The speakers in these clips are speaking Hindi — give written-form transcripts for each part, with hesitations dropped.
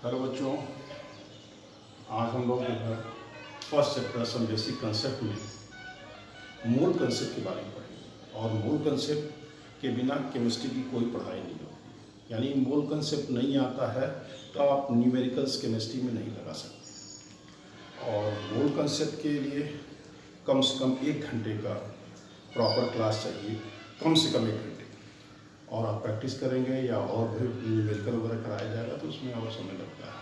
हेलो बच्चों, आज हम लोग जो है first chapter some basic concept में मूल कंसेप्ट के बारे में पढ़ेंगे। और मूल कंसेप्ट के बिना केमिस्ट्री की कोई पढ़ाई नहीं होती। यानी मूल कंसेप्ट नहीं आता है तो आप न्यूमेरिकल्स केमिस्ट्री में नहीं लगा सकते। और मूल कंसेप्ट के लिए कम से कम 1 घंटे का प्रॉपर क्लास चाहिए, कम से कम 1 घंटे। और आप प्रैक्टिस करेंगे या और भी न्यूमेरिकल वगैरह कराया जाएगा तो उसमें और समय लगता है।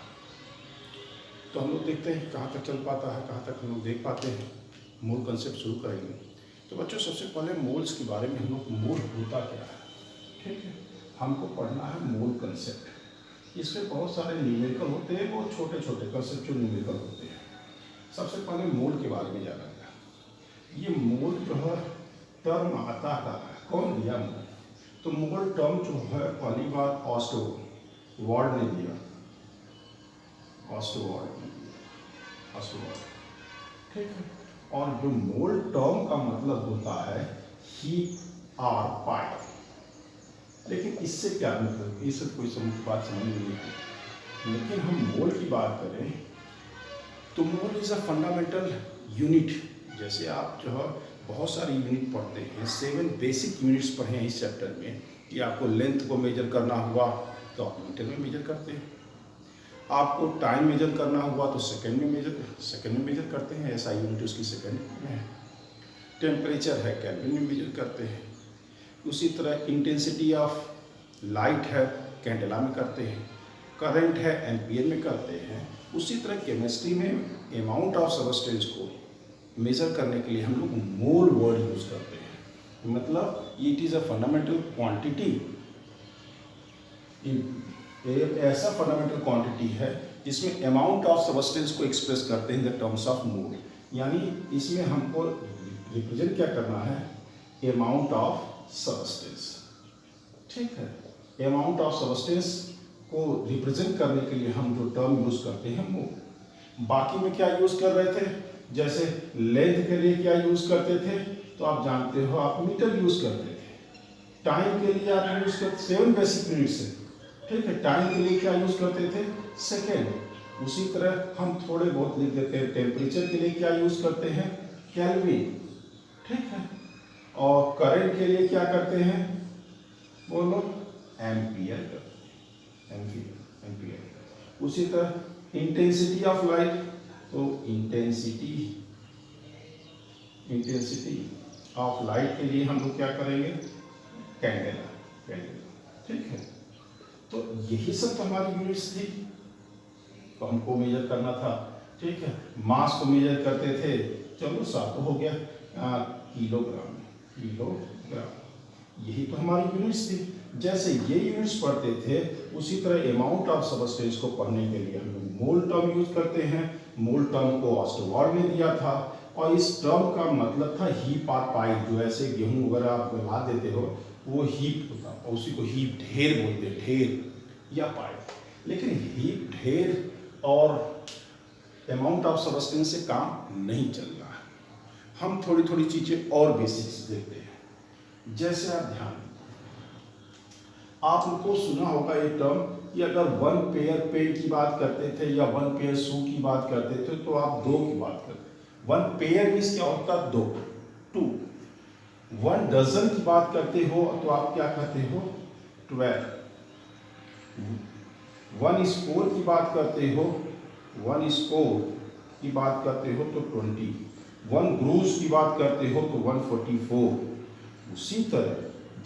तो हम लोग देखते हैं कहाँ तक चल पाता है, कहाँ तक हम लोग देख पाते हैं। मूल कंसेप्ट शुरू करेंगे। तो बच्चों, सबसे पहले मोल्स के बारे में हम लोग मूल होता क्या है, ठीक है, हमको पढ़ना है मूल कंसेप्ट। इसमें बहुत सारे न्यूमेरिकल होते हैं, वो छोटे छोटे कंसेप्चुअल न्यूमेरिकल होते हैं। सबसे पहले मूल के बारे में जाना है। ये मूल जो है टर्म आता है, कौन दिया मूल? तो मूल टर्म जो है पहली बार ऑस्टोवर्ड ने दिया, ऑस्टोवर्ड ने दिया, ऑस्टोवर्ड, ठीक है। और जो मूल टर्म का मतलब होता है हीट और पाइप। लेकिन इससे क्या मतलब, इससे कोई बात समझ नहीं आती। लेकिन हम मोल की बात करें तो mole is a fundamental unit. जैसे आप जो है बहुत सारी यूनिट पढ़ते हैं, 7 बेसिक यूनिट्स पढ़े हैं इस चैप्टर में कि आपको लेंथ को मेजर करना हुआ तो आप मीटर में मेजर करते हैं, आपको टाइम मेजर करना हुआ तो सेकंड में मेजर करते हैं, ऐसा यूनिट उसकी सेकंड में है। टेम्परेचर है, केल्विन में मेजर करते हैं। उसी तरह इंटेंसिटी ऑफ लाइट है, कैंडेला में करते हैं। करंट है, एम्पियर में करते हैं। उसी तरह केमिस्ट्री में अमाउंट ऑफ सबस्टेंस को मेजर करने के लिए हम लोग मोल वर्ड यूज करते हैं। मतलब it is a fundamental quantity, ऐसा फंडामेंटल क्वांटिटी है जिसमें अमाउंट ऑफ सबस्टेंस को एक्सप्रेस करते हैं in the terms of mole. यानी इसमें हमको रिप्रेजेंट क्या करना है, अमाउंट ऑफ सबस्टेंस, ठीक है। अमाउंट ऑफ सबस्टेंस को रिप्रेजेंट करने के लिए हम जो टर्म यूज करते हैं मोल। बाकी में क्या यूज कर रहे थे, जैसे लेंथ के लिए क्या यूज करते थे, तो आप जानते हो आप मीटर यूज करते थे। टाइम के लिए आप यूज करते 7 बेसिक यूनिट्स है, ठीक है। टाइम के लिए क्या यूज करते थे, सेकेंड। उसी तरह हम थोड़े बहुत लिख देते हैं, टेम्परेचर के लिए क्या यूज करते हैं, केल्विन, ठीक है। और करंट के लिए क्या करते हैं, बोलो, एम्पियर करते हैं, एम्पियर। उसी तरह इंटेंसिटी ऑफ लाइट, तो इंटेंसिटी ऑफ लाइट के लिए हम लोग क्या करेंगे, कैंडेला, ठीक है। तो यही सब हमारी यूनिट्स थी, तो हमको मेजर करना था, ठीक है। मास को मेजर करते थे, चलो 7 हो गया, किलोग्राम, यही तो हमारी यूनिट्स थी। जैसे ये यूनिट्स पढ़ते थे, उसी तरह अमाउंट ऑफ सबस्टेंस को पढ़ने के लिए हम लोग मोल टर्म यूज करते हैं। मोल टर्म को ऑस्टोवर्ड ने दिया था, और इस टर्म का मतलब था हीप और पाइप। जो ऐसे गेहूं वगैरह आप गला देते हो, वो हीप होता है, उसी को हीप, ढेर बोलते हैं, ढेर या पाइप। लेकिन हीप, ढेर और अमाउंट ऑफ सबस्टेंस से काम नहीं चल रहा है। हम थोड़ी थोड़ी चीजें और बेसिक्स देखते हैं। जैसे आप ध्यान, आपको सुना होगा ये टर्म कि अगर 1 पेयर पेन की बात करते थे या 1 पेयर शू की बात करते थे तो आप 2 की बात करते। 1 पेयर मीन्स क्या होता है, 2। 1 डजन की बात करते हो तो आप क्या कहते हो, 12। 1 स्कोर की बात करते हो, 1 स्कोर की बात करते हो तो 20। 1 ग्रूज की बात करते हो तो 144। उसी तरह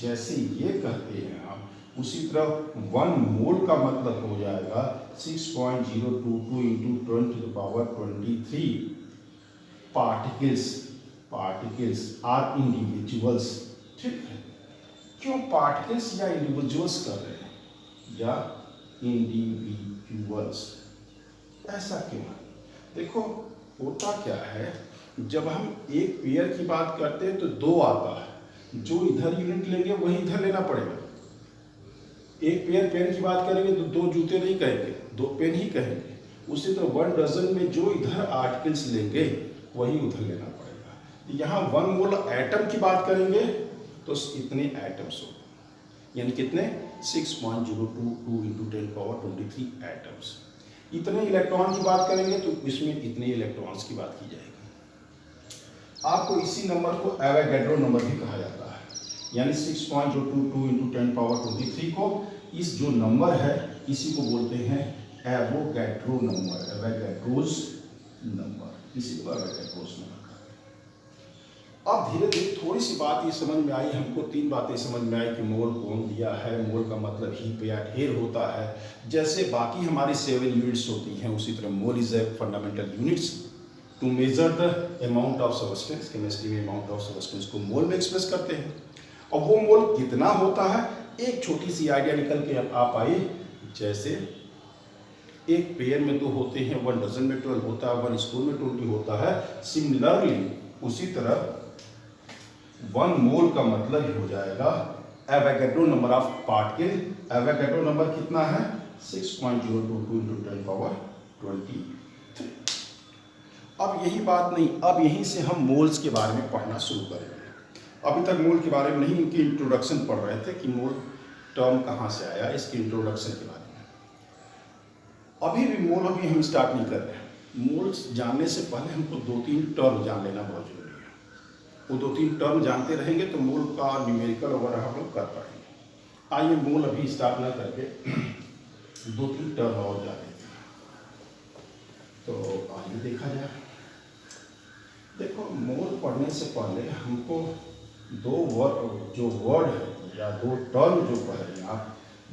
जैसे ये कहते हैं आप, उसी तरह 1 मोल का मतलब हो जाएगा 6.022 into 10 to the power 23 particles or individuals, ठीक है। क्यों पार्टिकल्स या इंडिविजुअल्स कर रहे हैं, या इंडिविजुअल्स, ऐसा क्यों है? देखो होता क्या है, जब हम एक पेयर की बात करते हैं तो 2 आता है, जो इधर यूनिट लेंगे वही इधर लेना पड़ेगा। एक पेयर पेन की बात करेंगे तो 2 जूते नहीं कहेंगे, 2 पेन ही कहेंगे। उसी तरह 1 डजन में जो इधर आर्टिकल्स लेंगे वही उधर लेना पड़ेगा। यहाँ 1 मोल एटम की बात करेंगे तो इतने एटम्स हो, यानी कितने, 6.022 इंटू 10 पावर 23 एटम्स। इतने इलेक्ट्रॉन की बात करेंगे तो इसमें इतने इलेक्ट्रॉन्स की बात की जाएगी। आपको इसी नंबर को एवोगैड्रो नंबर भी कहा जाता है, यानी 6.22 × 10⁻23 को इस जो नंबर है इसी को बोलते हैं एवोगैड्रो नंबर, एवोगैड्रोस नंबर, इसी को एवोगैड्रोस नंबर। अब धीरे धीरे थोड़ी सी बात ये समझ में आई हमको, 3 बातें समझ में आई कि मोल कौन दिया है, मोल का मतलब हीप या ढेर होता है। जैसे बाकी हमारी 7 यूनिट्स होती हैं उसी तरह mole is a fundamental units to measure the amount of substance. Chemistry में अमाउंट ऑफ सब्सटेंस को मोल में एक्सप्रेस करते हैं। और वो मोल कितना होता है, एक छोटी सी आइडिया निकल के आप आए, जैसे एक पेयर में 2 होते हैं, 1 डजन में 12 होता है, 1 स्पून में 20 होता है। सिमिलरली उसी तरह 1 मोल का मतलब ही हो जाएगा Avogadro number of particle. Avogadro number कितना है 6.022 × 10⁻23। अब यही बात नहीं, अब यहीं से हम मोल्स के बारे में पढ़ना शुरू करेंगे। अभी तक मोल के बारे में नहीं, इनकी इंट्रोडक्शन पढ़ रहे थे कि मोल टर्म कहाँ से आया, इसकी इंट्रोडक्शन के बारे में। अभी भी मोल अभी हम स्टार्ट नहीं कर रहे हैं। मोल जानने से पहले हमको 2-3 टर्म जान लेना बहुत जरूरी है। वो 2-3 टर्म जानते रहेंगे तो मोल का न्यूमेरिकल वगैरह हम लोग कर पाएंगे। आइए मोल अभी स्टार्ट ना करके 2-3 टर्म और जान लेते हैं। तो आइए देखा जाए। देखो, मोल पढ़ने से पहले हमको 2 वर्ड है या 2 टर्म जो पढ़ रहे हैं आप,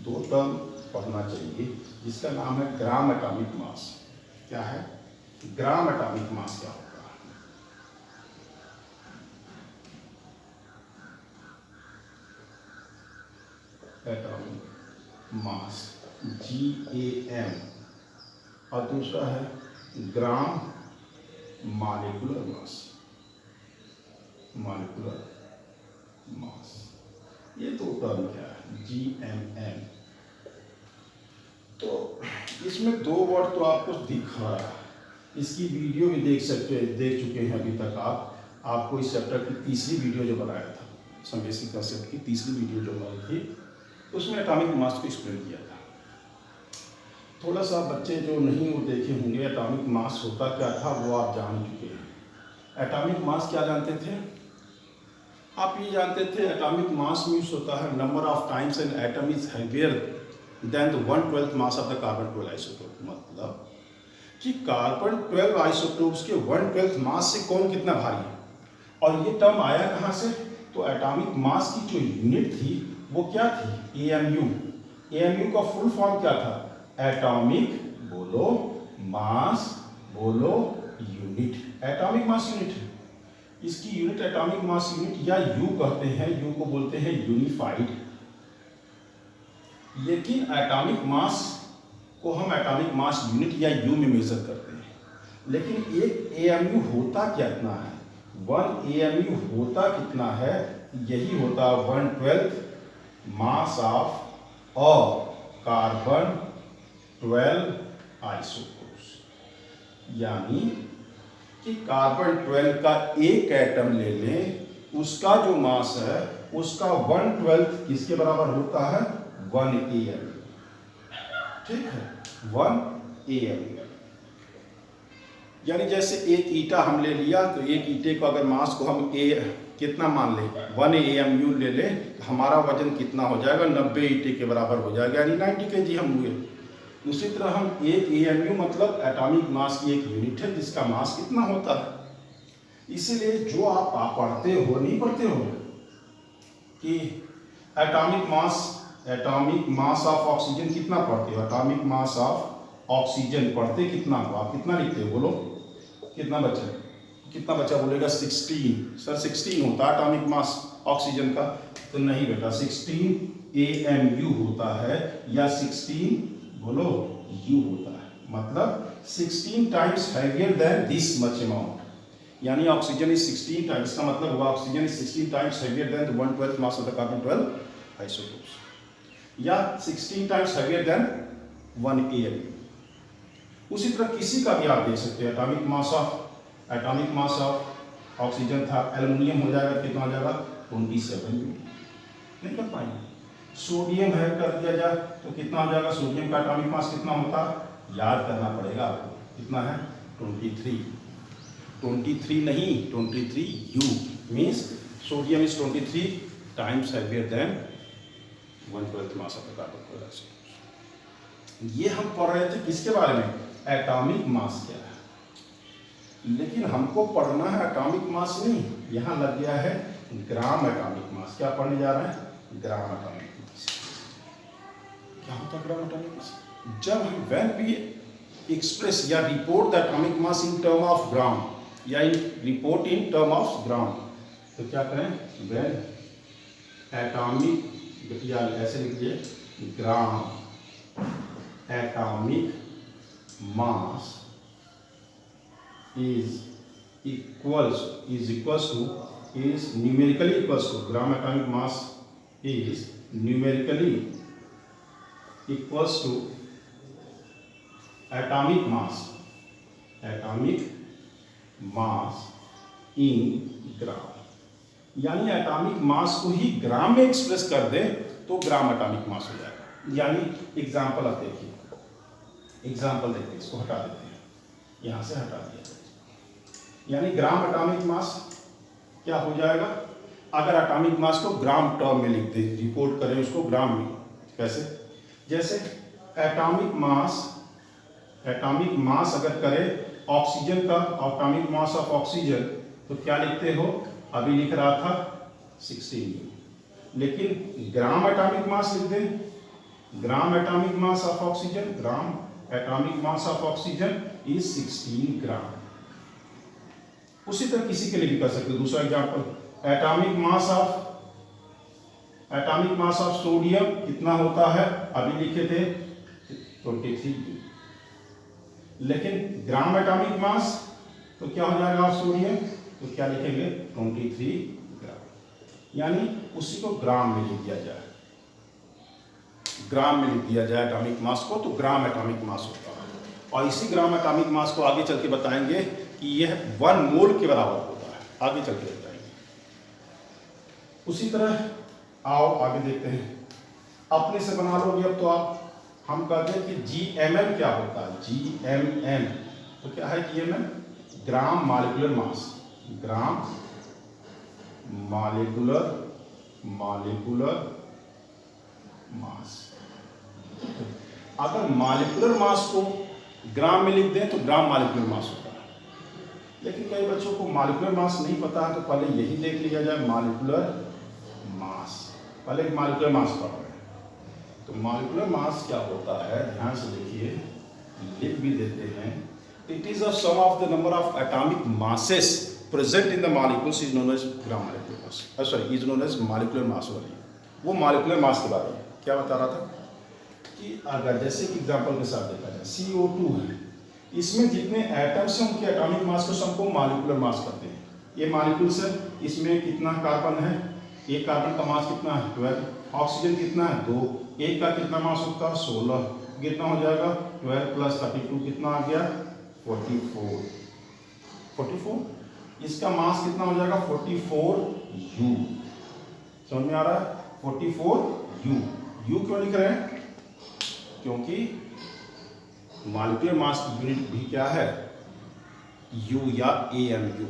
2 टर्म पढ़ना चाहिए जिसका नाम है ग्राम एटॉमिक मास। क्या है ग्राम एटॉमिक मास? क्या होगा? एटॉमिक मास GAM, और दूसरा है ग्राम मॉलिक्यूलर मास, मॉलिक्यूलर मास। ये 2 टर्म क्या है GMM। तो इसमें 2 वर्ड तो आपको दिख रहा है, इसकी वीडियो भी देख चुके हैं अभी तक आप। आपको इस चैप्टर की तीसरी वीडियो जो बनाया था, सम बेसिक कांसेप्ट की तीसरी वीडियो जो बनाई थी, उसमें एटॉमिक मास को एक्सप्लेन किया था। थोड़ा सा बच्चे जो नहीं वो देखे होंगे एटॉमिक मास होता क्या था वो आप जान चुके हैं। एटॉमिक मास क्या जानते थे आप? ये जानते थे एटॉमिक मास मीन्स होता है number of times an atom is heavier than the 1/12 mass of the carbon 12 isotope. मतलब कि कार्बन 12 आइसोटोप्स के 1/12 मास से कौन कितना भारी है। और ये टर्म आया कहाँ से? तो एटॉमिक मास की जो यूनिट थी वो क्या थी? AMU। AMU का फुल फॉर्म क्या था? एटॉमिक बोलो, मास बोलो, यूनिट। एटॉमिक मास यूनिट है, इसकी यूनिट एटॉमिक मास यूनिट या यू कहते हैं, यू को बोलते हैं यूनिफाइड। लेकिन एटॉमिक मास को हम एटॉमिक मास यूनिट या यू में मेजर करते हैं। लेकिन एक AMU होता कितना है? 1 AMU होता कितना है? यही होता 1/12 मास ऑफ कार्बन 12 आइसोटोप्स। यानी कि कार्बन 12 का एक एटम ले लें, उसका जो मास है उसका 1/12 किसके बराबर होता है? 1 AMU। ठीक है, 1 AMU। यानी जैसे एक ईटा हम ले लिया तो एक ईटे को अगर मास को हम कितना मान लें? 1 AMU ले लें, हमारा वजन कितना हो जाएगा? 90 ईटे के बराबर हो जाएगा, यानी 90 kg हम हुए। उसी तरह हम एक AMU मतलब एटॉमिक मास की एक यूनिट है जिसका मास कितना होता है। इसीलिए जो आप पढ़ते हो, नहीं पढ़ते हो कि एटॉमिक मास ऑफ ऑक्सीजन कितना पढ़ते हो? एटॉमिक मास ऑफ ऑक्सीजन पढ़ते कितना हो? आप कितना लिखते हो? बोलो कितना बचा बोलेगा? 16। सर 16 होता है एटॉमिक मास ऑक्सीजन का। तो नहीं बेटा, 16 AMU होता है या 16 बोलो U होता है। मतलब 16 times heavier than this much amount. यानी ऑक्सीजन इज 16 टाइम्स, का मतलब हुआ oxygen is 16 times heavier than the 1/12 mass of the carbon 12 isotopes, या 16 टाइम्स हैवियर देन 1 AMU। उसी तरह किसी का भी आप देख सकते हैं। एटॉमिक मास ऑफ ऑक्सीजन था, एल्युमिनियम हो जाएगा, कितना हो जाएगा? 27 U। नहीं कर पाएंगे। सोडियम है, कर दिया जाए तो कितना हो जाएगा? सोडियम का एटॉमिक मास कितना होता है? याद करना पड़ेगा आपको। कितना है 23, 23 नहीं 23 U means sodium is 23 times heavier than 1/12 mass of the carbon dioxide. ये हम पढ़ रहे थे किसके बारे में, एटॉमिक मास क्या है। लेकिन हमको पढ़ना है एटॉमिक मास नहीं, यहाँ लग गया है ग्राम एटॉमिक मास। क्या पढ़ने जा रहे हैं, ग्राम एटॉमिक मास। क्या होता है ग्राम एटॉमिक मास, जब हम व्हेन वी एक्सप्रेस या report the atomic mass in term of gram या report in term of gram, तो क्या करें, व्हेन एटॉमिक या ऐसे लिखिए gram atomic mass is numerically equals to gram atomic mass is numerically equals to atomic mass in gram। यानी एटॉमिक मास को ही ग्राम में एक्सप्रेस कर दें तो ग्राम एटॉमिक मास हो जाएगा। यानी एग्जांपल आप देखिए, एग्जांपल देखिए, इसको हटा देते हैं, यहां से हटा दिया। यानी ग्राम एटॉमिक मास क्या हो जाएगा, अगर एटॉमिक मास को ग्राम टर्म में लिख दे, रिपोर्ट करें उसको ग्राम में, कैसे, जैसे एटॉमिक मास अगर करें ऑक्सीजन का, एटॉमिक मास ऑफ ऑक्सीजन, तो क्या लिखते हो, अभी लिख रहा था 16, लेकिन ग्राम एटॉमिक मास लिख दें, ग्राम atomic mass of oxygen, gram atomic mass of oxygen is 16 ग्राम। उसी तरह किसी के लिए भी कर सकते हो। दूसरा example, atomic mass of sodium कितना होता है, अभी लिखे थे 23, लेकिन ग्राम एटॉमिक मास तो क्या हो जाएगा ऑफ सोडियम, तो क्या लिखेंगे 23 ग्राम। यानी उसी को ग्राम में लिख दिया जाए, ग्राम में लिख दिया जाए एटॉमिक मास को, तो ग्राम एटॉमिक मास होता है। और इसी ग्राम एटॉमिक मास को आगे चल के बताएंगे कि यह 1 मोल के बराबर होता है, आगे चल के बताएंगे। उसी तरह आओ आगे देखते हैं, अपने से बना लोगे अब तो आप। हम कहते हैं कि GMM क्या होता है, GMM तो क्या है, GMM ग्राम मॉलिक्यूलर मास, ग्राम मॉलिक्यूलर मास। अगर मॉलिक्यूलर मास को ग्राम में लिख दें तो ग्राम मॉलिक्यूलर मास होता है। लेकिन कई बच्चों को मॉलिक्यूलर मास नहीं पता है, तो पहले यही देख लिया जाए मॉलिक्यूलर मास। पहले मॉलिक्यूलर मास पढ़ रहे हैं, तो मॉलिक्यूलर मास क्या होता है, ध्यान से देखिए, लिख भी देते हैं। It is a sum of the number of atomic masses present in the molecules is known as gram molecular mass, sorry is known as molecular mass वाली। वो मॉलिक्यूलर मास के बारे में क्या बता रहा था कि अगर जैसे कि एग्जांपल के साथ देखा जाए CO2 है, इसमें जितने एटम्स हैं उनके एटॉमिक मास को सबको मॉलिक्यूलर मास कहते हैं। ये मॉलिक्यूल्स है, इसमें कितना कार्बन है, एक कार्बन का मास कितना है 12, ऑक्सीजन कितना है 2, एक का कितना मास होता है 16, कितना हो जाएगा 12 + 32 कितना आ गया 44। इसका मास कितना हो जाएगा 44U। समझ में आ रहा है, 44U। U क्यों लिख रहे हैं, क्योंकि मॉलिक्यूलर मास की यूनिट भी क्या है, U या AMU,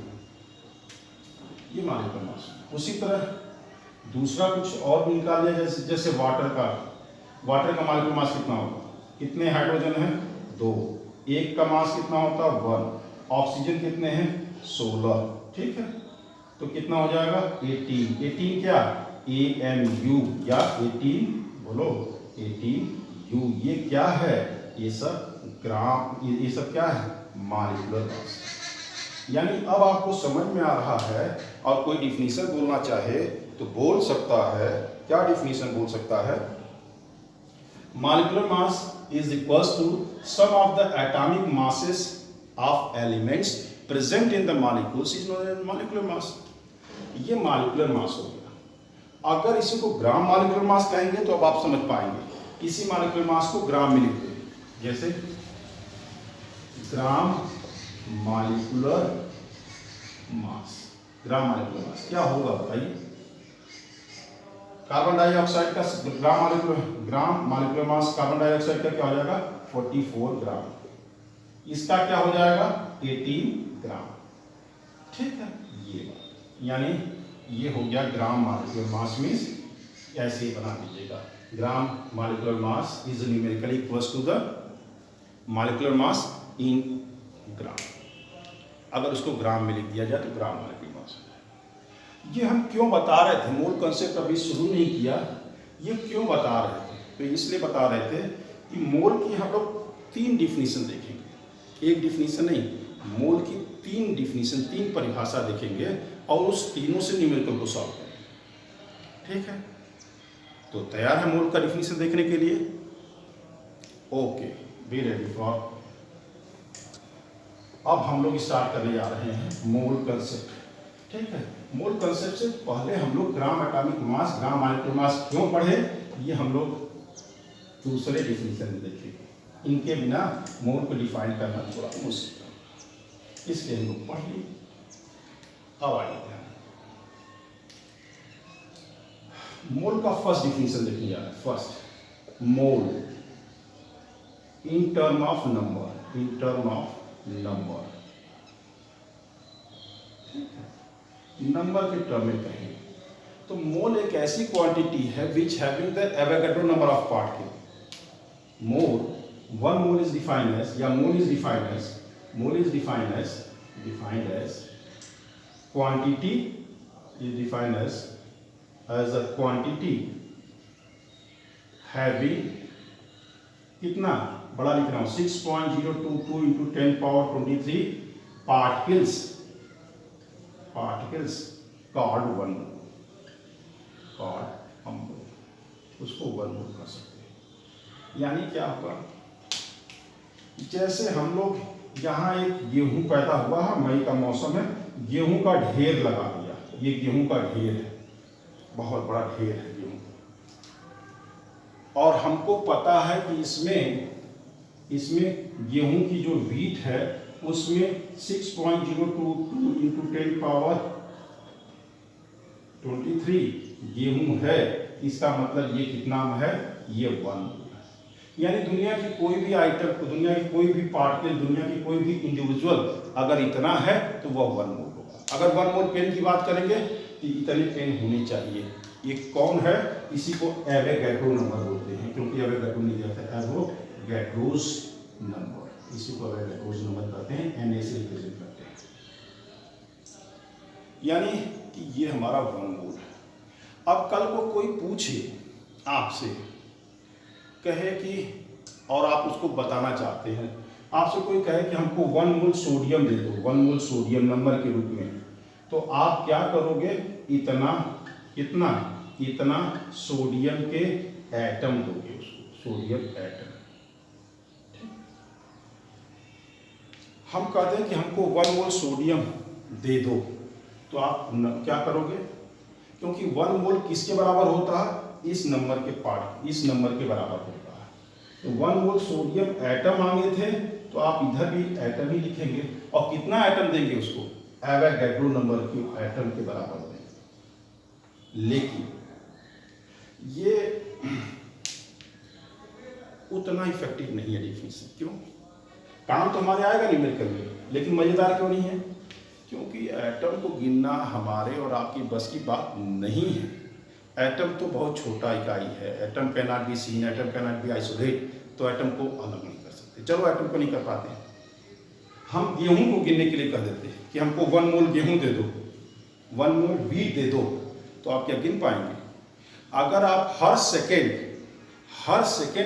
ये मॉलिक्यूलर मास। उसी तरह दूसरा कुछ और भी निकाल लिया, जैसे वाटर का मॉलिक्यूलर मास कितना होगा, कितने हाइड्रोजन हैं 2, एक का मास कितना होता है 1, ऑक्सीजन कितने हैं 16, ठीक है, तो कितना हो जाएगा 18 क्या AMU या 18, बोलो 18U। ये क्या है, ये सब ग्राम, ये सब क्या है मॉलिक्यूलर मास। यानी अब आपको समझ में आ रहा है, और कोई डिफिनीशन बोलना चाहे तो बोल सकता है। क्या डिफिनीशन बोल सकता है, molecular mass is equals to sum of the atomic masses of elements present in the molecules is known as molecular mass. ये मॉलिक्यूलर मास हो गया। अगर इसी को ग्राम मॉलिक्यूलर मास कहेंगे तो अब आप समझ पाएंगे। इसी मॉलिक्यूलर मास को ग्राम में लिख देंगे, जैसे ग्राम मॉलिक्यूलर मास। ग्राम मॉलिक्यूलर मास क्या होगा बताइए, कार्बन डाइऑक्साइड का ग्राम मॉलिक्यूलर मास कार्बन डाइऑक्साइड का क्या हो जाएगा 44 ग्राम। इसका क्या हो जाएगा 18 ग्राम। ठीक है, ये बात यानी ये हो गया ग्राम मॉलिक्यूलर मास मीन्स ऐसे ही बना दीजिएगा, gram molecular mass is numerically equals to the molecular mass in gram. अगर उसको ग्राम में लिख दिया जाए तो ग्राम मॉलिक्यूलर मास। ये हम क्यों बता रहे थे, मूल कंसेप्ट अभी शुरू नहीं किया, ये क्यों बता रहे थे, तो इसलिए बता रहे थे कि मोल की हम लोग 3 डिफिनीशन देखेंगे, एक डिफिनीशन नहीं, मोल की 3 डिफिनीशन, 3 परिभाषा देखेंगे और उस तीनों से न्यूमेरिकल को सॉल्व करेंगे। ठीक है, तो तैयार है मोल का डिफिनीशन देखने के लिए? Okay, be ready for. अब हम लोग स्टार्ट करने जा रहे हैं मोल कंसेप्ट। ठीक है, मोल कंसेप्ट से पहले हम लोग ग्राम एटॉमिक मास, ग्राम मॉलिक्यूलर मास क्यों पढ़े, ये हम लोग दूसरे डिफिनीशन में देखेंगे। इनके बिना मोल को डिफाइन करना थोड़ा मुश्किल है, इसलिए हम लोग पढ़ लिए। अब आइए मोल का फर्स्ट डिफिनीशन देखने जा रहे हैं। First, mole in term of number, in term of number. Number के टर्म में कहें तो मोल एक ऐसी क्वांटिटी है which having the Avogadro number of particle. Mole, one mole is defined as, या mole is defined as, mole is defined as quantity is defined as a quantity having, कितना बड़ा लिख रहा हूं, 6.022 into 10 power 23 particles called one mole, called हम उसको वन मोल कर सकते हैं। यानी क्या होगा, जैसे हम लोग यहाँ एक गेहूं पैदा हुआ है, मई का मौसम है, गेहूं का ढेर लगा दिया, ये गेहूं का ढेर है, बहुत बड़ा ढेर है गेहूं, और हमको पता है कि इसमें गेहूं की जो वीट है उसमें 6.022 into 10 power 23 गेहूं है। इसका मतलब ये कितना है, ये 1 मोल। यानी दुनिया की कोई भी आइटम, दुनिया की कोई भी पार्टिकल, दुनिया की कोई भी इंडिविजुअल अगर इतना है तो वह 1 मोल होगा। अगर 1 मोल पेन की बात करेंगे तो इतने पेन होने चाहिए। ये कौन है, इसी को एवोगाड्रो नंबर बोलते हैं, क्योंकि एवोगाड्रो नहीं दिया था, एवोगाड्रोस नंबर, इसी को एवोगाड्रोस नंबर कहते हैं, Na से रिप्रेजेंट करते हैं। यानी कि ये हमारा 1 मोल है। अब कल को कोई पूछे आपसे, कहे कि, और आप उसको बताना चाहते हैं, आपसे कोई कहे कि हमको 1 मोल सोडियम दे दो, 1 मोल सोडियम नंबर के रूप में, तो आप क्या करोगे, इतना सोडियम के एटम दोगे उसको, सोडियम एटम। हम कहते हैं कि हमको 1 मोल सोडियम दे दो, तो आप क्या करोगे, क्योंकि 1 मोल किसके बराबर होता है, इस नंबर के बराबर होता है। तो 1 मोल सोडियम एटम मांगे थे, तो आप इधर भी एटम ही लिखेंगे, और कितना एटम देंगे उसको, एवोगाड्रो नंबर के एटम के बराबर देंगे। लेकिन ये उतना इफेक्टिव नहीं है डिफिनीशन। क्यों, काम तो हमारे आएगा न्यूमेरिकल में, लेकिन मजेदार क्यों नहीं है, क्योंकि एटम को गिनना हमारे और आपकी बस की बात नहीं है। एटम तो बहुत छोटा इकाई है, atom can not be seen, atom can not be isolate, तो एटम को अलग नहीं कर सकते। चलो एटम को नहीं कर पाते, हम गेहूं को गिनने के लिए कह देते हैं कि हमको 1 मोल गेहूं दे दो, 1 मोल वीट दे दो, तो आप क्या गिन पाएंगे? अगर आप हर सेकेंड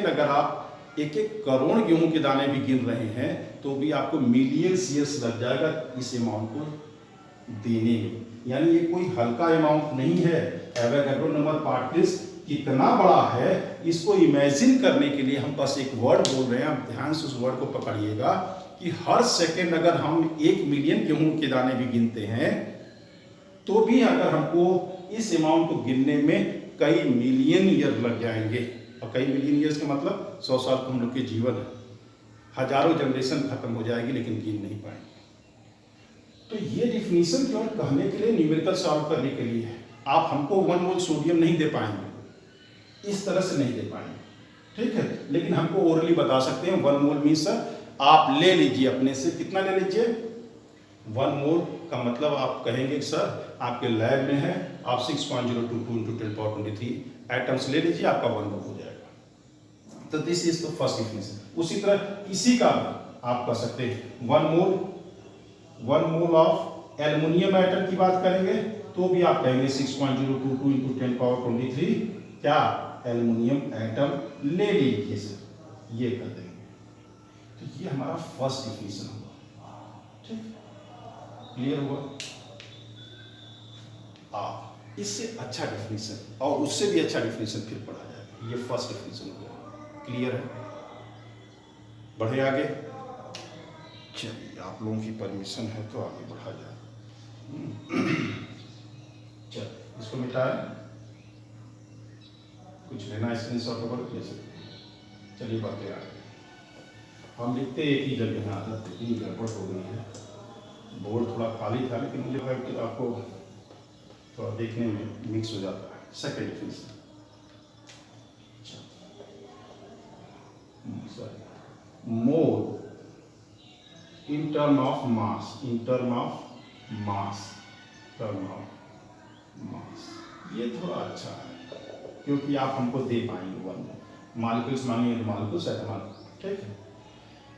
अगर आप 1-1 करोड़ गेहूं के दाने भी गिन रहे हैं, तो भी आपको मिलियंस ईयर्स लग जाएगा इस अमाउंट को देने में। यानी ये कोई हल्का अमाउंट नहीं है। एवोगाड्रो नंबर पार्टिकल्स कितना बड़ा है, इसको इमेजिन करने के लिए हम बस एक वर्ड बोल रहे हैं, आप ध्यान से उस वर्ड को पकड़िएगा कि हर सेकेंड अगर हम 1 मिलियन गेहूं के दाने भी गिनते हैं, तो भी अगर हमको इस अमाउंट को गिनने में कई मिलियन ईयर लग जाएंगे। और कई मिलियन ईयर्स का मतलब 100 साल का हम लोग के जीवन है, हजारों जनरेशन खत्म हो जाएगी, लेकिन गिन नहीं पाएंगे। तो ये डिफिनीशन केवल कहने के लिए, न्यूमेरिकल सॉल्व करने के लिए है। आप हमको 1 मोल सोडियम नहीं दे पाएंगे, इस तरह से नहीं दे पाएंगे। ठीक है। लेकिन हमको ओरली बता सकते हैं 1 मोल मीन्स सर आप ले लीजिए अपने से, कितना ले लीजिए 1 मोल का मतलब आप कहेंगे कि सर आपके लैब में है, आप 6.022 × 10⁻23 एटम्स ले लीजिए, आपका 1 मोल हो जाएगा। तो this is the first definition. उसी तरह इसी का आप कर सकते हैं 1 मोल ऑफ एल्युमिनियम एटम की बात करेंगे तो भी आप कहेंगे 6.022 × 10⁻23 क्या एल्युमिनियम एटम ले लीजिए सर, ये कर देंगे। तो ये हमारा फर्स्ट डिफिनेशन हुआ, ठीक, क्लियर हुआ। इससे अच्छा डिफिनेशन और उससे भी अच्छा डिफिनेशन फिर पढ़ा जाएगा। ये फर्स्ट डिफिनेशन हुआ, क्लियर है। बढ़े आगे, चलिए आप लोगों की परमिशन है तो आगे बढ़ा जाए। चल इसको मिटाए, कुछ लेना स्क्रीनशॉट वगैरह ले सकते हैं। चलिए बढ़ते आगे। हम लिखते एक ही जगह में, आदत इतनी गड़बड़ हो गई है, बोर्ड थोड़ा खाली था लेकिन मुझे लगा कि आपको थोड़ा देखने में मिक्स हो जाता है। Second definition, mole in term of mass, ये थोड़ा अच्छा है क्योंकि आप हमको दे पाएंगे वन मालिक्यूल्स मांगेंगे तो मालिक्यूल्स एटम, ठीक है।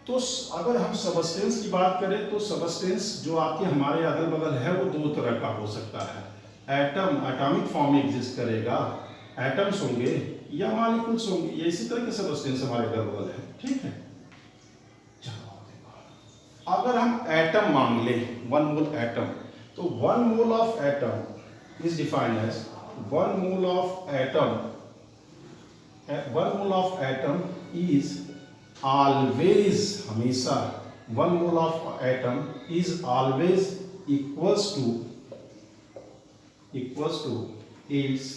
तो अगर हम सबस्टेंस की बात करें तो सबस्टेंस जो आपके हमारे अगल बगल है वो दो तरह का हो सकता है। एटम एटॉमिक फॉर्म में एग्जिस्ट करेगा, एटम्स होंगे या मालिक्यूल्स होंगे, ये इसी तरह के सबस्टेंस हमारे अगल बगल है, ठीक है। अगर हम एटम मांग ले 1 मोल एटम, तो 1 mole of atom is defined as 1 mole of atom is always, हमेशा 1 mole of atom is always equals to its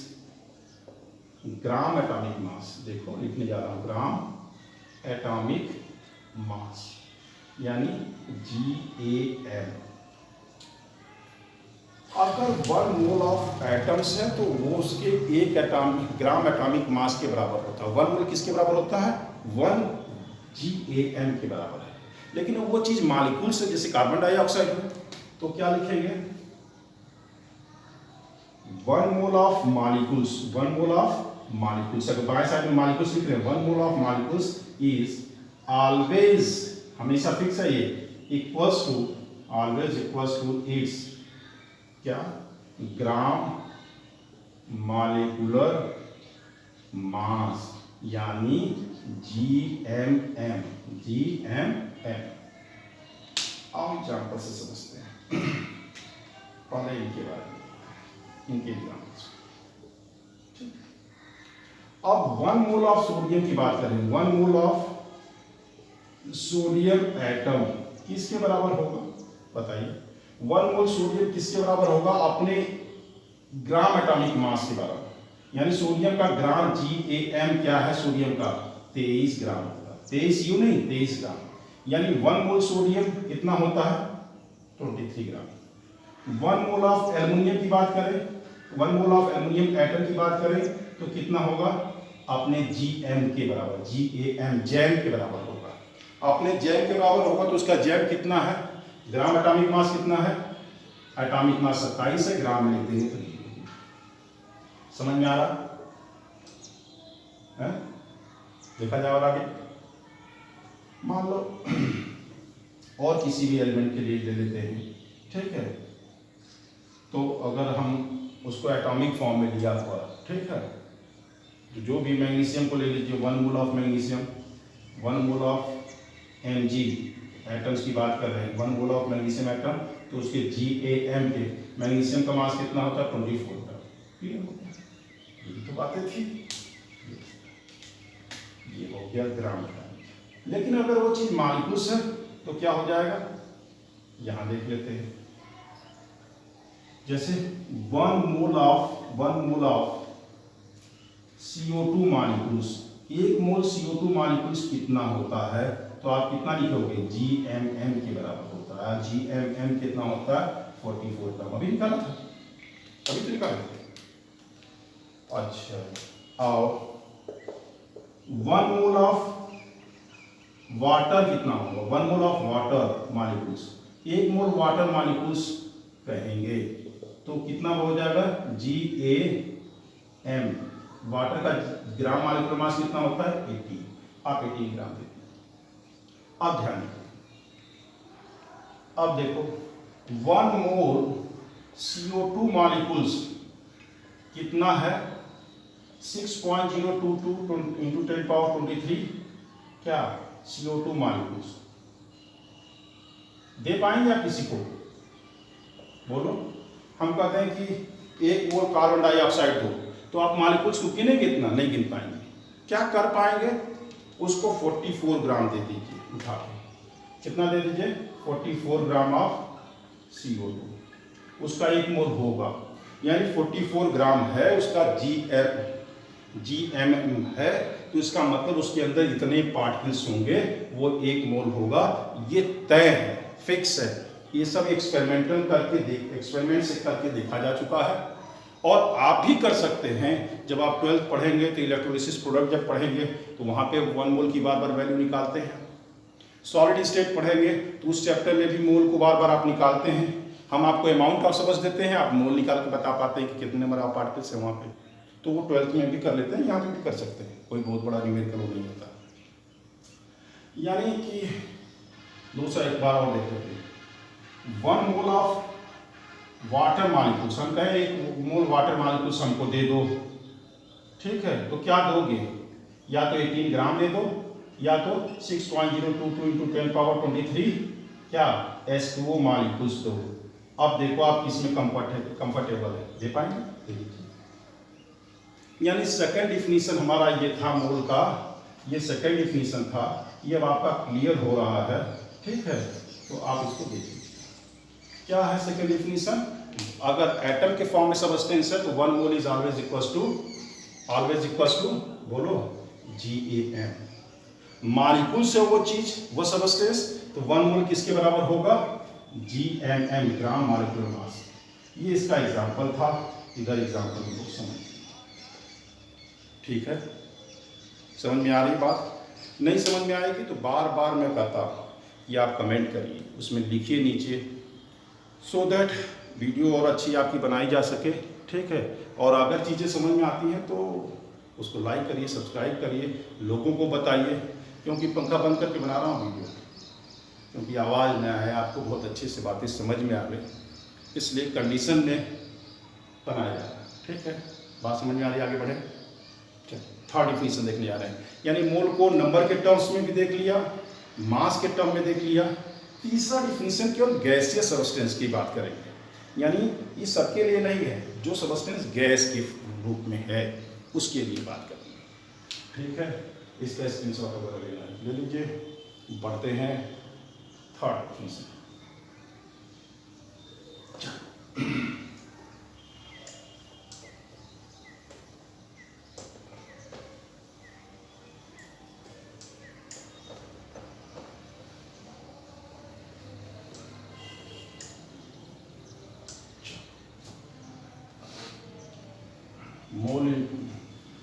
gram atomic mass. देखो लिखने जा रहा हूं, ग्राम एटॉमिक मास यानी GAM। अगर 1 मोल ऑफ एटम्स है तो वो उसके एक ग्राम एटॉमिक मास के बराबर होता है। 1 मोल किसके बराबर होता है? 1 GAM के बराबर है। लेकिन वो चीज मॉलिक्यूल से, जैसे कार्बन डाइऑक्साइड है, तो क्या लिखेंगे 1 mole of molecules, 1 mole of molecules, अगर बाएं साइड में मॉलिक्यूल्स लिख रहे हैं 1 mole of molecules is always, हमेशा फिक्स है ये, equals to, always equals to its क्या, ग्राम मॉलिक्यूलर मास यानी GMM। आओ एग्जाम्पल से समझते हैं, पहले इनके बारे में, इनके एग्जाम्पल्स। अब 1 मोल ऑफ सोडियम की बात करें, 1 मोल ऑफ सोडियम एटम किसके बराबर होगा बताइए? 1 मोल सोडियम किसके बराबर होगा? अपने ग्राम एटॉमिक मास के बराबर, यानी सोडियम का ग्राम GAM क्या है? सोडियम का 23 ग्राम होगा, 23 U नहीं 23 ग्राम, यानी 1 मोल सोडियम कितना होता है? 23 ग्राम। 1 मोल ऑफ एल्युमिनियम की बात करें, 1 मोल ऑफ एल्युमिनियम एटम की बात करें तो कितना होगा? अपने GM के बराबर, जैम के बराबर होगा। अपने जैम के बराबर होगा तो उसका जैम कितना है? ग्राम एटॉमिक मास कितना है? एटॉमिक मास 27 है, ग्राम में लिख देंगे तो समझ में आ रहा है? देखा जाए और आगे मान लो और किसी भी एलिमेंट के लिए ले लेते हैं, ठीक है। तो अगर हम उसको एटॉमिक फॉर्म में लिया हुआ, ठीक है, तो जो भी मैग्नीशियम को ले लीजिए, 1 mole of magnesium, 1 mole of Mg atoms की बात कर रहे हैं, 1 मोल ऑफ मैग्नीशियम एटम, तो उसके GAM के मैग्नीशियम का मास कितना होता है? 24 का। क्लियर हो गया? ये तो बातें थी, ये हो गया ग्राम एटॉमिक। लेकिन अगर वो चीज मॉलिक्यूल्स है तो क्या हो जाएगा? यहां देख लेते हैं, जैसे 1 mole of CO2 molecules, 1 mole CO2 molecules कितना होता है? तो आप कितना लिखोगे? GMM के बराबर होता है। GMM कितना होता है? 44 ग्राम। अभी निकाला था, अभी तो निकाला। अच्छा आओ 1 मोल ऑफ वाटर कितना होगा, 1 mole of water molecules, 1 mole water molecules कहेंगे तो कितना हो जाएगा GAM। वाटर का ग्राम मॉलिक्यूलर मास कितना होता है 80, आप 80 ग्राम देते हैं। अब ध्यान रखिए, अब देखो 1 मोल CO2 मॉलिक्यूल्स कितना है 6.022 इंटू 10⁻23 क्या CO2 मॉलिक्यूल्स दे पाएंगे आप किसी को, बोलो। हम कहते हैं कि 1 मोल कार्बन डाइऑक्साइड दो, तो आप मॉलिक्यूल्स को गिनेंगे इतना नहीं गिन पाएंगे। क्या कर पाएंगे, उसको 44 ग्राम दे दीजिए, उठा के कितना दे दीजिए 44 ग्राम ऑफ CO2, उसका 1 मोल होगा, यानी 44 ग्राम है उसका GM है, तो इसका मतलब उसके अंदर इतने पार्टिकल्स होंगे वो 1 मोल होगा। ये तय है, फिक्स है। ये सब एक्सपेरिमेंट से करके देखा जा चुका है, और आप भी कर सकते हैं। जब आप 12th पढ़ेंगे तो इलेक्ट्रोलिसिस प्रोडक्ट जब पढ़ेंगे तो वहाँ पे 1 मोल की बार बार वैल्यू निकालते हैं। सॉलिड स्टेट पढ़ेंगे तो उस चैप्टर में भी मोल को बार बार आप निकालते हैं। हम आपको अमाउंट ऑफ समझ देते हैं, आप मोल निकाल के बता पाते हैं कि कितने नंबर ऑफ पार्टिकल्स है वहाँ पे, तो वो 12th में भी कर लेते हैं, यहाँ पे भी कर सकते हैं, कोई बहुत बड़ा न्यूमेरिकल नहीं होता। यानी कि दूसरा एक बार और देख लेते हैं, 1 मोल ऑफ वाटर मॉलिक्यूल्स, हम कहें 1 मोल वाटर मॉलिक्यूल्स हमको दे दो, ठीक है, तो क्या दोगे, या तो 18 ग्राम दे दो, या तो 6.022 इंटू 10⁻23 क्या H2O मॉलिक्यूल्स दो। अब देखो आप किसमें कंफर्टेबल है, दे पाएंगे। यानी सेकंड डिफिनीशन हमारा ये था मोल का, ये सेकंड डिफिनीशन था, ये अब आपका क्लियर हो रहा है, ठीक है। तो आप इसको देखिए क्या है सेकंड डिफिनीशन। अगर एटम के फॉर्म में सब्सटेंस है तो 1 mole is always equals to बोलो GAM। मॉलिक्यूल से वो चीज वो सब्सटेंस, तो 1 मोल किसके बराबर होगा GMM, ग्राम मॉलिक्यूलर मास। ये इसका एग्जांपल था, इधर एग्जांपल में लोग समझ, ठीक है। समझ में आ रही बात, नहीं समझ में आएगी तो बार बार मैं कहता हूँ कि आप कमेंट करिए, उसमें लिखिए नीचे, सो दैट वीडियो और अच्छी आपकी बनाई जा सके, ठीक है। और अगर चीज़ें समझ में आती हैं तो उसको लाइक करिए, सब्सक्राइब करिए, लोगों को बताइए, क्योंकि पंखा बंद करके बना रहा हूँ वीडियो, क्योंकि आवाज़ में आए, आपको बहुत अच्छे से बातें समझ में आवे, इसलिए कंडीशन में बनाया जा रहा है, ठीक है। बात समझ में आ रही है, आगे बढ़े। थर्ड डिफिनीशन देखने जा रहे हैं, यानी मोल को नंबर के टर्म्स में भी देख लिया, मास के टर्म में देख लिया। तीसरा डिफिनीशन केवल गैसीय सब्सटेंस की बात करेंगे, यानी ये सबके लिए नहीं है, जो सब्सटेंस गैस के रूप में है उसके लिए बात करेंगे, ठीक है। इसका स्क्रीनशॉट वगैरह लेना है, ले लीजिए। बढ़ते हैं third definition.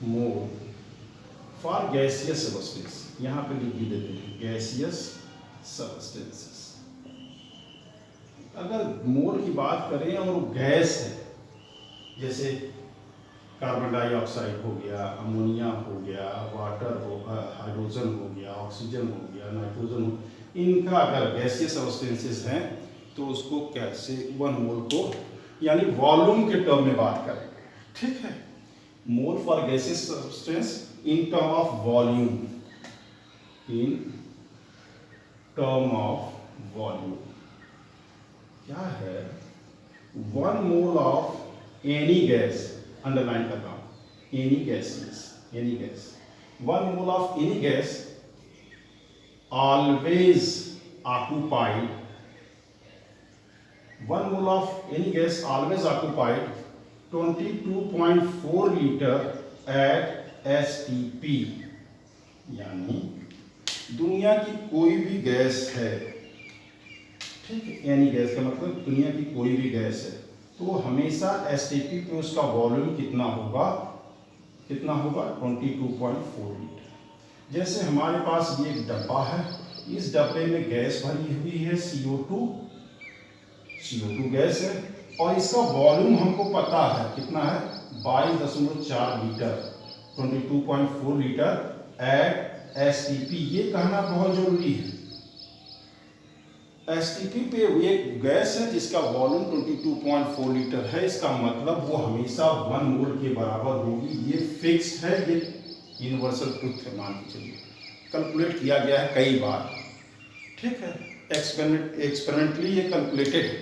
Mole for gaseous substance, यहाँ पे लिख भी देते हैं गैसियस सब्सटेंसेस। अगर मोल की बात करें और गैस है, जैसे कार्बन डाइऑक्साइड हो गया, अमोनिया हो गया, वाटर हो, हाइड्रोजन हो गया, ऑक्सीजन हो गया, नाइट्रोजन हो, इनका अगर गैसियस सब्सटेंसेस हैं तो उसको कैसे 1 मोल को यानी वॉल्यूम के टर्म में बात करेंगे, ठीक है। Mole for gaseous substance in term of volume, in term of volume क्या है 1 mole of any gas, underline कर रहा हूं, any gas 1 mole of any gas always occupied 1 mole of any gas always occupied 22.4 liter at STP। यानी दुनिया की कोई भी गैस है, ठीक है, एनी गैस का मतलब दुनिया की कोई भी गैस है, तो हमेशा STP पे उसका वॉल्यूम कितना होगा 22.4 लीटर। जैसे हमारे पास ये एक डब्बा है, इस डब्बे में गैस भरी हुई है CO2 गैस है, और इसका वॉल्यूम हमको पता है कितना है, 22.4 लीटर, 22.4 लीटर एट STP। ये कहना बहुत जरूरी है। STP पे एक गैस है जिसका वॉल्यूम 22.4 लीटर है, इसका मतलब वो हमेशा 1 मोल के बराबर होगी। ये फिक्स्ड है, ये यूनिवर्सल ट्रुथ है, मान के चलिए। कैलकुलेट किया गया है कई बार, ठीक है, एक्सपेरिमेंटली ये कैलकुलेटेड है,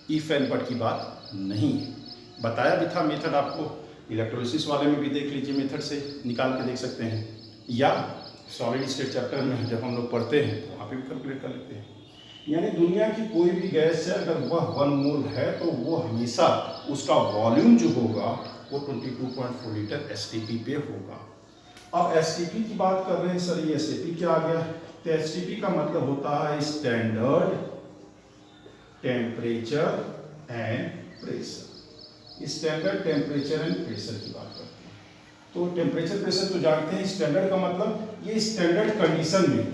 इफ एंड बट की बात नहीं है। बताया भी था मेथड आपको, इलेक्ट्रोलिसिस वाले में भी देख लीजिए, मेथड से निकाल के देख सकते हैं, या सॉलिड स्टेट चैप्टर में जब हम लोग पढ़ते हैं तो वहाँ पे भी कैलकुलेट कर लेते हैं। यानी दुनिया की कोई भी गैस है अगर वह 1 मोल है तो वो हमेशा उसका वॉल्यूम जो होगा वो 22.4 लीटर STP पे होगा। अब STP की बात कर रहे हैं सर, ये STP क्या आ गया? तो STP का मतलब होता है standard temperature and pressure. Standard temperature and pressure की बात करते हैं। तो टेम्परेचर प्रेशर तो जानते हैं, स्टैंडर्ड का मतलब ये स्टैंडर्ड कंडीशन में,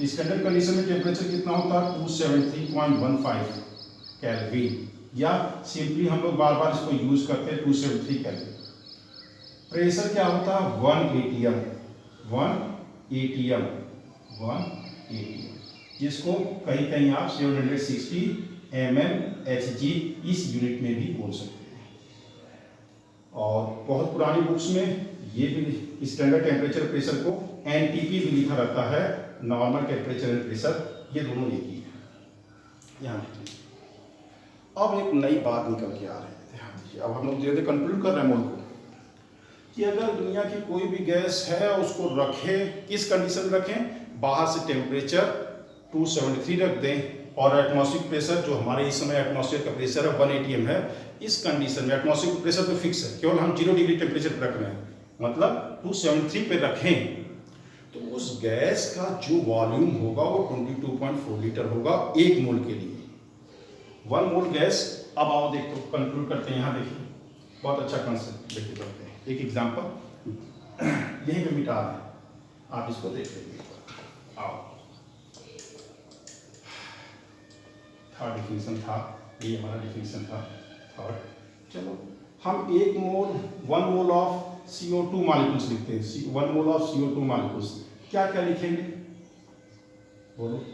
स्टैंडर्ड कंडीशन में टेम्परेचर कितना होता है 273.15 केल्विन, या सिंपली हम लोग बार बार इसको यूज करते हैं 273 केल्विन। प्रेशर क्या होता है 1 atm, 1 atm, जिसको कहीं कहीं आप 760 mmHg इस यूनिट में भी बोल सकते हैं। और बहुत पुरानी बुक्स में ये भी स्टैंडर्ड टेम्परेचर प्रेशर को NTP भी लिखा रहता है, नॉर्मल टेम्परेचर एंड प्रेशर, ये दोनों एक ही है। ध्यान दीजिए। अब एक नई बात निकल के आ रही है, ध्यान दीजिए। अब हम लोग धीरे धीरे कंक्लूड कर रहे हैं मूल को, कि अगर दुनिया की कोई भी गैस है उसको रखें, किस कंडीशन में रखें, बाहर से टेम्परेचर 273 रख दें और एटमॉस्फेरिक प्रेशर जो हमारे इस समय एटमॉस्फेयर का प्रेशर है 1 atm है, इस कंडीशन में एटमॉस्फेरिक प्रेशर तो फिक्स है, केवल हम 0 डिग्री टेम्परेचर पर रख रहे हैं, मतलब 273 पे रखें, तो उस गैस का जो वॉल्यूम होगा वो 22.4 लीटर होगा 1 मोल के लिए। 1 मोल गैस। अब आओ देखो कंक्लूड करते हैं। यहाँ देखिए बहुत अच्छा कंसेप्ट देखते करते हैं। एक एग्जांपल यहीं पे मिटा रहे हैं, आप इसको देख लेंगे। आओ, थर्ड डिफिनीशन था, ये हमारा डिफिनीशन था थर्ड। चलो हम 1 मोल ऑफ CO2 मॉलिक्यूल्स लिखते हैं। 1 मोल ऑफ CO2 मॉलिक्यूल्स क्या क्या लिखेंगे, बोलो?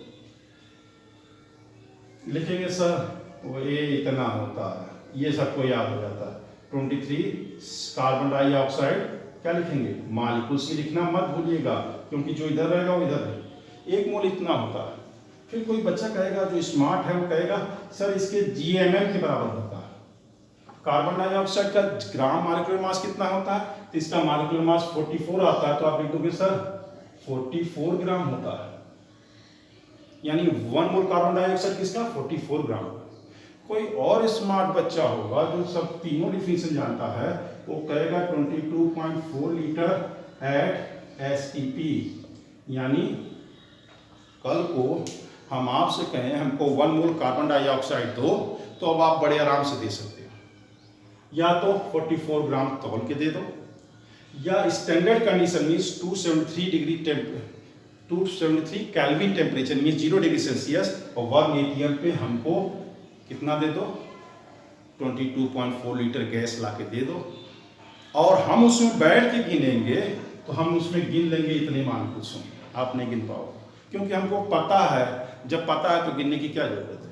लिखेंगे सर वो ये इतना होता है, ये सबको याद हो जाता है, 23 कार्बन डाइऑक्साइड। क्या लिखेंगे? मॉलिक्यूल्स ही लिखना मत भूलिएगा, क्योंकि जो इधर रहेगा वो इधर रहेगा। 1 मोल इतना होता है। फिर कोई बच्चा कहेगा, जो स्मार्ट है वो कहेगा सर इसके GMM के बराबर होता है। कार्बन डाइऑक्साइड का ग्राम मॉलिक्यूलर मास कितना होता है, तो इसका मॉलिक्यूलर मास 44 आता है, तो आप लिख दोगे सर 44 ग्राम होता है। यानी 1 मोल कार्बन डाइऑक्साइड किसका 44 ग्राम। कोई और स्मार्ट बच्चा होगा जो सब तीनों डिफिनीशन जानता है, वो कहेगा 22.4 लीटर एट STP। यानी कल को हम आपसे कहें हमको 1 मोल कार्बन डाइऑक्साइड दो, तो अब आप बड़े आराम से दे सकते हो, या तो 44 ग्राम तौल के दे दो, या standard condition means 273 kelvin temperature means 0 degree Celsius और 1 atm पे हमको कितना दे दो 22.4 लीटर गैस ला के दे दो, और हम उसमें बैठ के गिनेंगे तो हम उसमें गिन लेंगे इतने मानकुछ होंगे, आप नहीं गिन पाओगे, क्योंकि हमको पता है। जब पता है तो गिनने की क्या जरूरत है?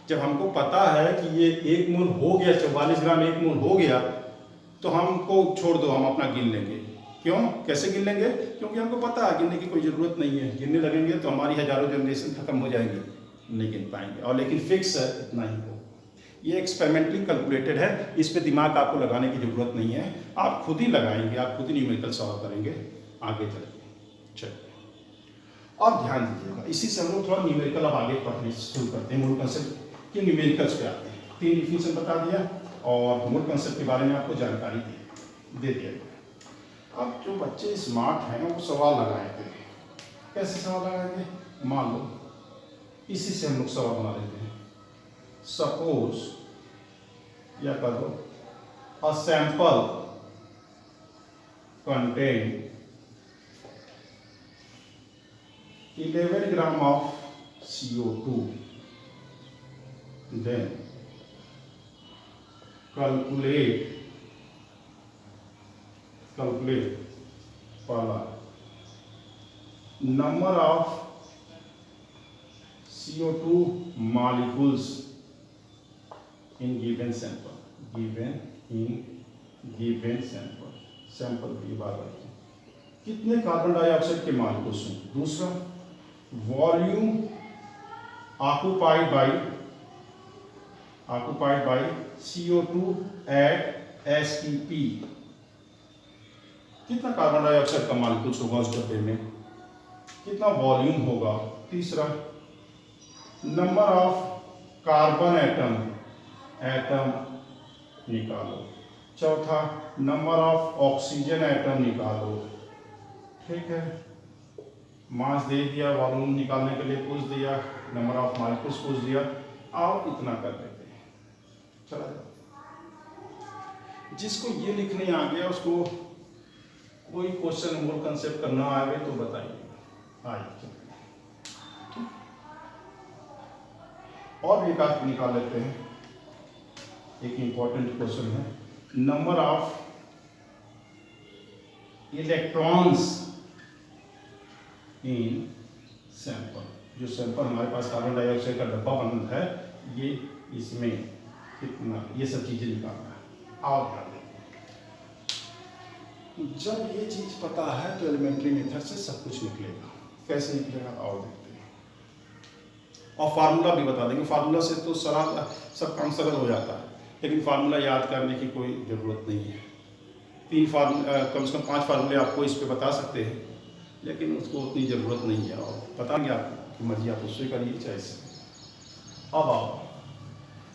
जब हमको पता है कि ये 1 मोल हो गया, 44 ग्राम 1 मोल हो गया, तो हमको छोड़ दो, हम अपना गिन लेंगे। क्यों? कैसे गिन लेंगे? क्योंकि हमको पता है गिनने की कोई ज़रूरत नहीं है। गिनने लगेंगे तो हमारी हजारों जनरेशन खत्म हो जाएंगी, नहीं गिन पाएंगे। और लेकिन फिक्स है इतना ही हो। ये एक्सपेरिमेंटली कैलकुलेटेड है, इस पे दिमाग आपको लगाने की ज़रूरत नहीं है, आप खुद ही लगाएंगे, आप खुद ही न्यूमेरिकल सॉल्व करेंगे आगे चल के। चलिए अब ध्यान दीजिएगा, इसी से हम लोग थोड़ा न्यूमेरिकल अब आगे पढ़ने शुरू करते हैं। मूल कंसेप्ट के न्यूमेरिकल्स पे आते हैं। 3 डिफिनीशन बता दिया और मूल कंसेप्ट के बारे में आपको जानकारी दे दिया। अब जो बच्चे स्मार्ट हैं वो सवाल लगाएंगे। कैसे सवाल लगाएंगे? मान लो इसी से हम लोग सवाल बना लेते हैं। सपोज या कर दो a sample contain 11 gram of CO2, then calculate पहला number of CO2 molecules in given sample, sample की बात है, कितने कार्बन डाइऑक्साइड के मॉलिक्यूल्स हैं। दूसरा volume occupied by CO2 at STP, कितना कार्बन डाइऑक्साइड का मॉलिक्यूल्स होगा उस डब्बे में, कितना वॉल्यूम होगा। तीसरा नंबर ऑफ कार्बन एटम निकालो। चौथा नंबर ऑफ ऑक्सीजन एटम निकालो। ठीक है, मास दे दिया, वॉल्यूम निकालने के लिए पूछ दिया, नंबर ऑफ मॉलिक्यूल्स पूछ दिया, आओ इतना कर देते हैं। चला जिसको ये लिखने आ गया उसको कोई क्वेश्चन मोल कंसेप्ट करना आए तो बताइए। और भी एक आध निकाल लेते हैं। एक इंपॉर्टेंट क्वेश्चन है, number of electrons in sample. जो सैंपल हमारे पास कार्बन डाइऑक्साइड का डब्बा बंद है, ये इसमें कितना, ये सब चीजें निकालना है। आओ ध्यान दें, जब ये चीज पता है तो एलिमेंट्री मेथड से सब कुछ निकलेगा। कैसे निकलेगा आओ देखते हैं, और फार्मूला भी बता देंगे। फार्मूला से तो सब काम सरल हो जाता है, लेकिन फार्मूला याद करने की कोई ज़रूरत नहीं है। कम से कम 5 फार्मूले आपको इस पे बता सकते हैं, लेकिन उसको उतनी ज़रूरत नहीं है, और बताएंगे आपकी मर्जी, आप उससे करिए चाहे से। अब आओ,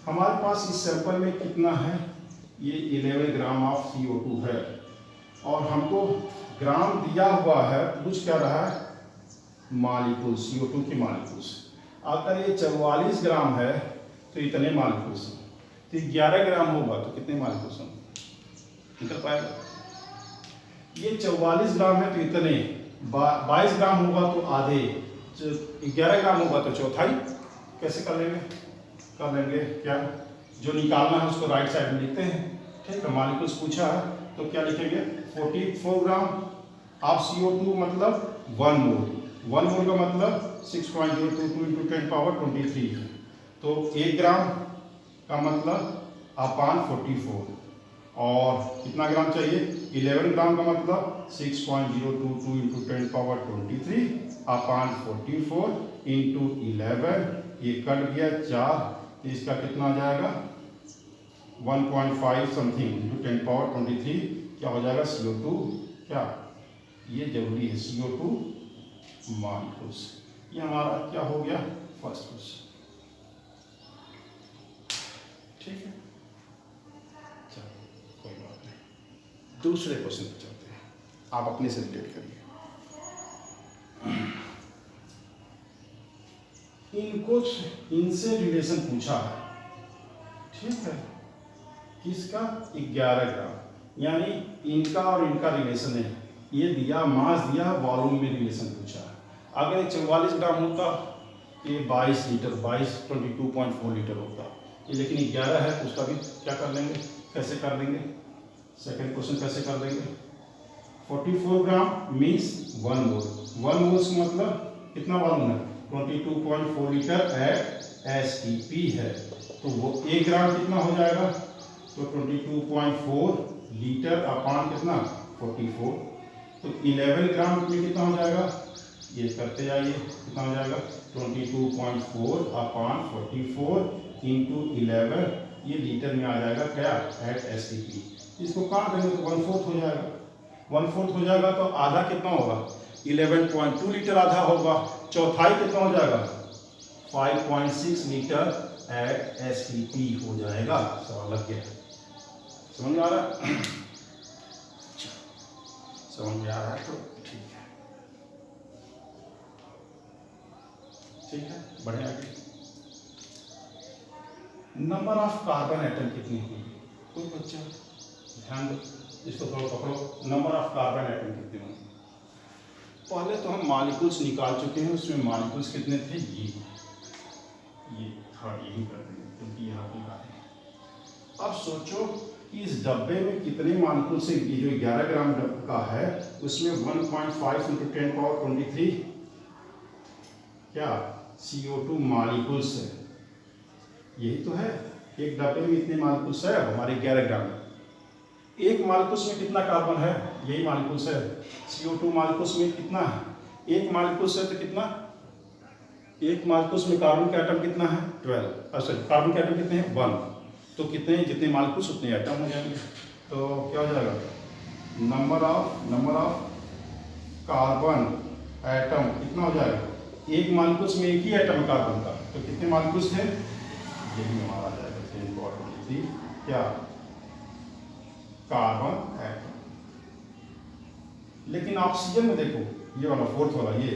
हमारे पास इस सैंपल में कितना है, ये 11 ग्राम ऑफ CO2 है, और हमको ग्राम दिया हुआ है, पूछ क्या रहा है, मॉलिक्यूल्स, CO2 की मॉलिक्यूल्स। अगर ये 44 ग्राम है तो इतने मॉलिक्यूल्स हैं, तो 11 ग्राम होगा तो कितने मॉलिक्यूल्स होंगे, निकल पाएगा। ये 44 ग्राम है तो इतने, 22 ग्राम होगा तो आधे, 11 ग्राम होगा तो चौथाई। कैसे कर लेंगे क्या, जो निकालना है उसको राइट साइड में लिखते हैं। ठीक है, मॉलिक्यूल्स पूछा है तो क्या लिखेंगे, 44 ग्राम ऑफ CO2 मतलब 1 मोल। 1 मोल का मतलब 6.022 × 10⁻23 है, तो 1 ग्राम का मतलब अपान 44, और कितना ग्राम चाहिए, 11 ग्राम का मतलब 6.022 × 10⁻23 अपान 44 इंटू 11, ये कट गया 4, तो इसका कितना आ जाएगा 1.5 समथिंग इंटू 10⁻23, क्या हो जाएगा CO2, क्या ये जरूरी है, CO2 मॉलिक्यूल्स। ये हमारा क्या हो गया, फर्स्ट क्वेश्चन। ठीक है, चलो कोई बात नहीं, दूसरे क्वेश्चन पे चलते हैं। आप अपने से रिलेट करिए। इनसे रिलेशन पूछा है, ठीक है, किसका, 11 ग्राम, यानी इनका और इनका रिलेशन है। ये दिया, मास दिया, वॉल्यूम में रिलेशन पूछा है। अगर ये 44 ग्राम होता, ये 22 लीटर, 22.4 लीटर होता, ये लेकिन 11 है तो उसका भी क्या कर लेंगे, कैसे कर देंगे, सेकेंड क्वेश्चन कैसे कर देंगे। 44 ग्राम मीन्स 1 मोल, 1 मोल्स मतलब कितना वॉल्यूम है, 22.4 लीटर एट STP है, तो वो 1 ग्राम कितना हो जाएगा, तो 22.4 लीटर अपान कितना 44, तो 11 ग्राम में कितना हो जाएगा, ये करते जाइए, कितना हो जाएगा 22.4 अपान 44 इंटू 11, ये लीटर में आ जाएगा क्या, एट STP। इसको काट देंगे तो 1/4 हो जाएगा, 1/4 हो जाएगा तो आधा कितना होगा, 11.2 लीटर आधा होगा, चौथाई कितना हो जाएगा 5.6 लीटर एट STP हो जाएगा। सवाल लग गया, समझ में आ रहा है, समझ में आ रहा है तो ठीक है, ठीक है, बढ़े आगे। नंबर ऑफ कार्बन एटम कितनी हुई, कोई बच्चा ध्यान दो, इसको थोड़ा पकड़ो, नंबर ऑफ कार्बन एटम कितने होंगे। पहले तो हम मॉलिक्यूल्स निकाल चुके हैं, उसमें मॉलिक्यूल्स कितने थे, ये थर्ड यही कर देंगे क्योंकि यहाँ पे निकाले। अब सोचो कि इस डब्बे में कितने मॉलिक्यूल्स है, ये जो 11 ग्राम का है उसमें 1.5 × 10⁻23 क्या CO2 मॉलिक्यूल्स है, यही तो है। एक डब्बे में इतने मॉलिक्यूल्स है हमारे 11 ग्राम में। एक मॉलिक्यूल्स में कितना कार्बन है, यही मॉलिक्यूल्स है। CO2 मॉलिक्यूल्स में कितना है, एक मॉलिक्यूल्स है तो कितना, एक मॉलिक्यूल्स में कार्बन का एटम कितना है 12, अच्छा कार्बन के एटम कितने हैं 1, तो कितने जितने मॉलिक्यूल्स उतने एटम हो जाएंगे। तो क्या हो जाएगा, नंबर ऑफ कार्बन एटम कितना हो जाएगा, एक मॉलिक्यूल्स में एक ही एटम है कार्बन का, तो कितने मॉलिक्यूल्स हैं, यही हमारा आ जाएगा 10⁻23 क्या कार्बन एटम। लेकिन ऑक्सीजन में देखो, ये वाला फोर्थ वाला, ये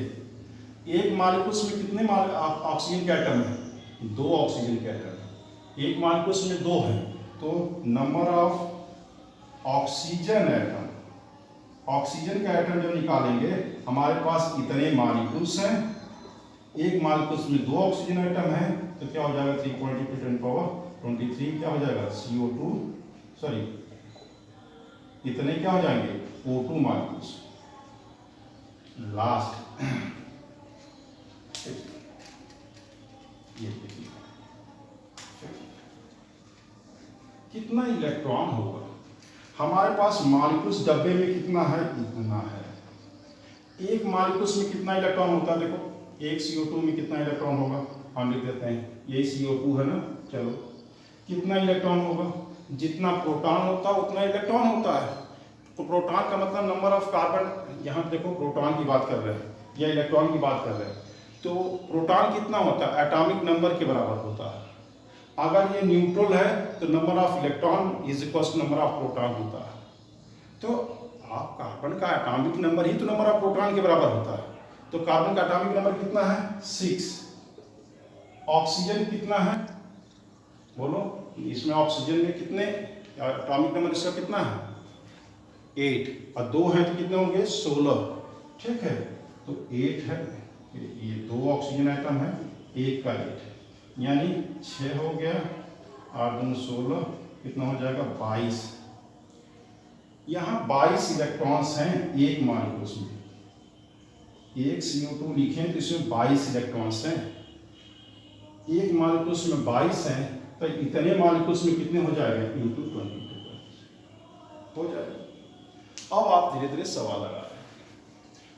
एक मॉलिक्यूल्स में कितने ऑक्सीजन के एटम है, 2 ऑक्सीजन के एटम, एक मॉलिक्यूल्स में 2 है, तो number of oxygen atom, oxygen का एटम जब निकालेंगे हमारे पास इतने मॉलिक्यूल्स हैं, एक मॉलिक्यूल्स में 2 ऑक्सीजन एटम है, तो क्या हो जाएगा 3 × 10⁻23 क्या हो जाएगा CO2 सॉरी इतने क्या हो जाएंगे O2 मॉलिक्यूल्स। लास्ट ये देखिए कितना इलेक्ट्रॉन होगा, हमारे पास मॉलिक्यूल्स डब्बे में कितना है, इतना है। एक मॉलिक्यूल्स में कितना इलेक्ट्रॉन होता है, देखो एक CO2 में कितना इलेक्ट्रॉन होगा, हम लिख देते हैं यही CO2 है ना, चलो कितना इलेक्ट्रॉन होगा, जितना प्रोटॉन होता है उतना इलेक्ट्रॉन होता है। तो प्रोटॉन का मतलब नंबर ऑफ कार्बन, यहाँ देखो प्रोटॉन की बात कर रहे हैं या इलेक्ट्रॉन की बात कर रहे हैं, तो प्रोटॉन कितना होता है, एटॉमिक नंबर के बराबर होता है। अगर ये न्यूट्रल है तो number of electron is equal to number of proton होता है। तो आप कार्बन का एटॉमिक नंबर ही तो नंबर ऑफ प्रोटॉन के बराबर होता है। तो कार्बन का एटॉमिक नंबर कितना है 6, ऑक्सीजन कितना है बोलो, इसमें ऑक्सीजन में कितने एटॉमिक नंबर इसका कितना है 8, और 2 है तो कितने होंगे 16, ठीक है। तो 8 है, ये 2 ऑक्सीजन एटम है, 1 का 8 यानी 6 हो गया, 8 × 2 = 16, कितना हो जाएगा 22। यहाँ 22 इलेक्ट्रॉन्स हैं एक मॉलिक्यूल्स में, एक CO2 लिखें तो इसमें 22 इलेक्ट्रॉन्स हैं, एक मॉलिक्यूल्स में 22 हैं, तो इतने मॉलिक्यूल्स में कितने हो जाएगा × 22 हो जाएगा। अब आप धीरे धीरे सवाल लगा रहे हैं,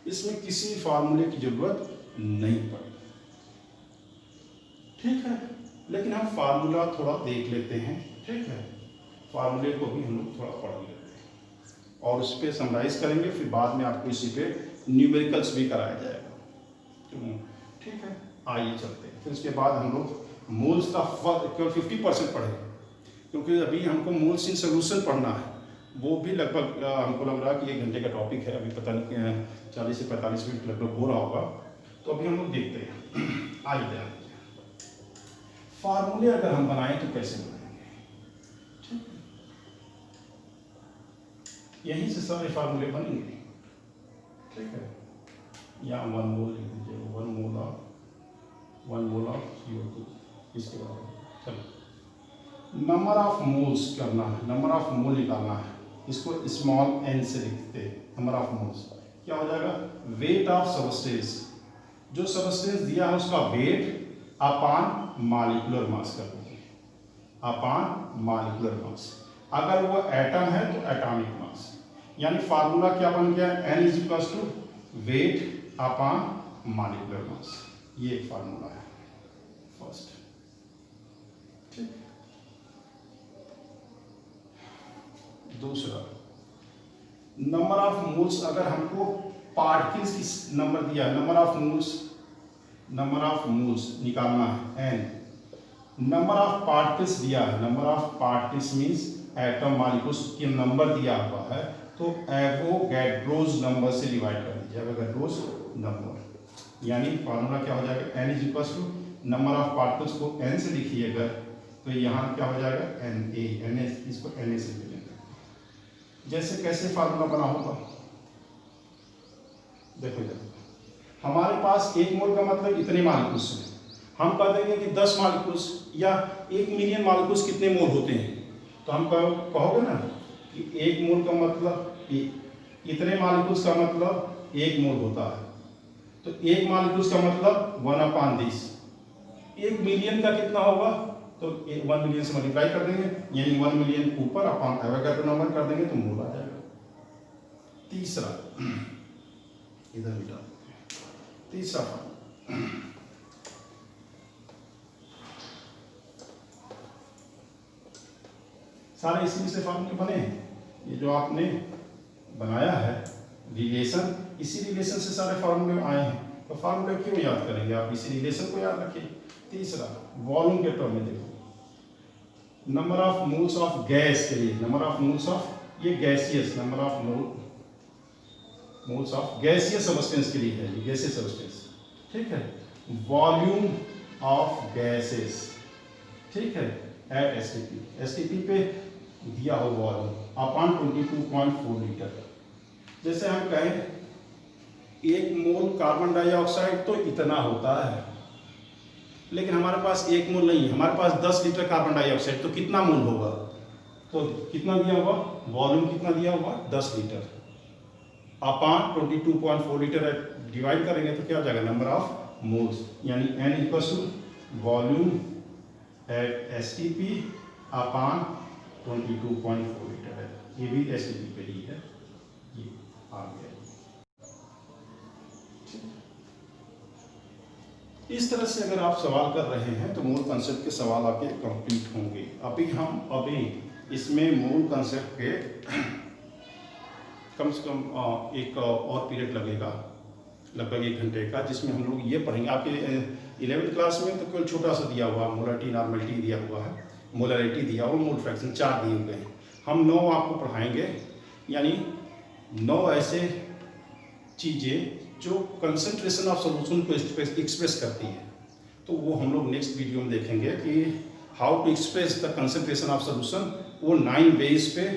इसमें किसी फार्मूले की जरूरत नहीं पड़ी, ठीक है, लेकिन हम फार्मूला थोड़ा देख लेते हैं, ठीक है, फार्मूले को भी हम लोग थोड़ा पढ़ लेते हैं और उस पर समराइज करेंगे, फिर बाद में आपको इसी पे न्यूमेरिकल्स भी कराया जाएगा, ठीक है। आइए चलते हैं, फिर उसके बाद हम लोग मोल्स का केवल 50% पढ़ेंगे, क्योंकि अभी हमको मोल्स इन सोल्यूशन पढ़ना है, वो भी लगभग हमको लग रहा है कि 1 घंटे का टॉपिक है, अभी पता नहीं 40 से 45 मिनट लगभग हो रहा होगा, तो अभी हम लोग देखते हैं। आइए ध्यान दीजिए, फार्मूले अगर हम बनाएं तो कैसे बनाएंगे, ठीक है, यहीं से सारे फार्मूले बनेंगे, ठीक है। यहाँ 1 मोल लिख दीजिए, 1 मोल ऑफ CO2 इसके बाद चलो नंबर ऑफ मोल्स करना है, नंबर ऑफ मोल निकालना है, इसको स्मॉल n से लिखते हैं। नंबर ऑफ मोल्स क्या हो जाएगा, वेट ऑफ सबस्टेंस, जो सबस्टेंस दिया है उसका वेट अपॉन मॉलिक्यूलर मास कर देंगे, अपॉन मॉलिक्यूलर मास। अगर वो एटम है तो एटॉमिक मास, यानी फार्मूला क्या बन गया, n = weight upon molecular mass, ये एक फार्मूला है फर्स्ट, ठीक। दूसरा नंबर ऑफ मोल्स, अगर हमको पार्टिकल्स की नंबर दिया, नंबर ऑफ मोल्स निकालना है n, नंबर ऑफ पार्टिकल्स दिया है, number of particles means atom molecules के नंबर दिया हुआ है, तो एवोगैड्रोस नंबर से डिवाइड कर दीजिए, एवोगैड्रोस नंबर, यानी फार्मूला क्या हो जाएगा, n = नंबर ऑफ पार्टिकल्स को n से लिखिएगा तो यहाँ क्या हो जाएगा Na, इसको Na से लिखेंगे। जैसे कैसे फार्मूला बना होगा, देखो इधर, हमारे पास 1 मोल का मतलब इतने मॉलिक्यूल्स हैं। हम कह देंगे कि 10 मॉलिक्यूल्स या 1 मिलियन मॉलिक्यूल्स कितने मोल होते हैं, तो हम कहोगे ना कि 1 मोल का मतलब इतने मॉलिक्यूल्स का मतलब 1 मोल होता है। तो 1 मॉलिक्यूल्स का मतलब 1/10। 1 मिलियन का कितना होगा, तो 1 मिलियन से मल्टीप्लाई कर देंगे, यानी 1 मिलियन ऊपर अपॉन एवोगाड्रो नंबर कर देंगे तो मोल आ जाएगा। तीसरा इधर मिटा, तीसरा सारे इसी से फॉर्मूले बने हैं। ये जो आपने बनाया है रिलेशन, इसी रिलेशन से सारे फॉर्मूले आए हैं। तो फॉर्मूले क्यों याद करेंगे आप, इसी रिलेशन को याद रखिए। तीसरा वॉल्यूम के टर्म में देखो, number of moles of gas के लिए, नंबर ऑफ मोल्स ऑफ, ये gaseous, number of moles of gaseous substance के लिए है, ये गैसियस सब्सटेंस, ठीक है। वॉल्यूम ऑफ गैसेस, ठीक है, एट एसटीपी, एसटीपी पे दिया हो वॉल्यूम अपॉन 22.4 लीटर। जैसे हम कहें 1 मोल कार्बन डाइऑक्साइड तो इतना होता है, लेकिन हमारे पास 1 मोल नहीं है, हमारे पास 10 लीटर कार्बन डाइऑक्साइड, तो कितना मोल होगा, तो कितना दिया हुआ वॉल्यूम, कितना दिया हुआ 10 लीटर अपॉन 22.4 लीटर डिवाइड करेंगे तो क्या हो जाएगा, नंबर ऑफ मोल्स, यानी N equals to volume at STP upon 22.4 litre है। ये भी एसटीपी पे ही है, ये आ गया। इस तरह से अगर आप सवाल कर रहे हैं तो मूल कंसेप्ट के सवाल आपके कंप्लीट होंगे। अभी इसमें मूल कंसेप्ट के कम से कम एक और पीरियड लगेगा, लगभग 1 घंटे का, जिसमें हम लोग ये पढ़ेंगे। आपके 11वीं क्लास में तो केवल छोटा सा दिया हुआ, मोलरिटी नॉर्मलिटी दिया हुआ है, मोलरिटी दिया हुआ, मोल फ्रैक्शन 4 दिए हुए हैं। हम 9 आपको पढ़ाएंगे, यानी 9 ऐसे चीज़ें जो कंसंट्रेशन ऑफ सॉल्यूशन को एक्सप्रेस करती है। तो वो हम लोग नेक्स्ट वीडियो में देखेंगे कि how to express the concentration of solution. वो 9 वेज पे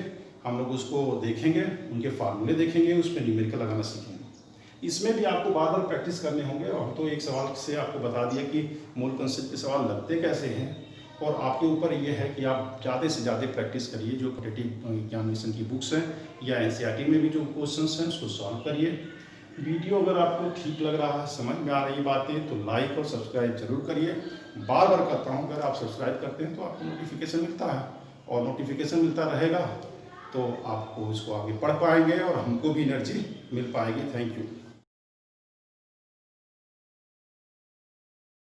हम लोग उसको देखेंगे, उनके फार्मूले देखेंगे, उस पर न्यूमेरिकल लगाना सीखेंगे। इसमें भी आपको बार बार प्रैक्टिस करने होंगे। और हम तो एक सवाल से आपको बता दिया कि मूल कंसेप्ट के सवाल लगते कैसे हैं, और आपके ऊपर ये है कि आप ज़्यादा से ज़्यादा प्रैक्टिस करिए। जो कॉम्पिटिटिव एग्जामिनेशन की बुक्स हैं या एनसीईआरटी में भी जो क्वेश्चंस हैं उसको सॉल्व करिए। वीडियो अगर आपको ठीक लग रहा है, समझ में आ रही बातें, तो लाइक और सब्सक्राइब जरूर करिए। बार बार करता हूँ, अगर आप सब्सक्राइब करते हैं तो आपको नोटिफिकेशन मिलता है, और नोटिफिकेशन मिलता रहेगा तो आपको इसको आगे पढ़ पाएंगे और हमको भी एनर्जी मिल पाएगी। Thank you.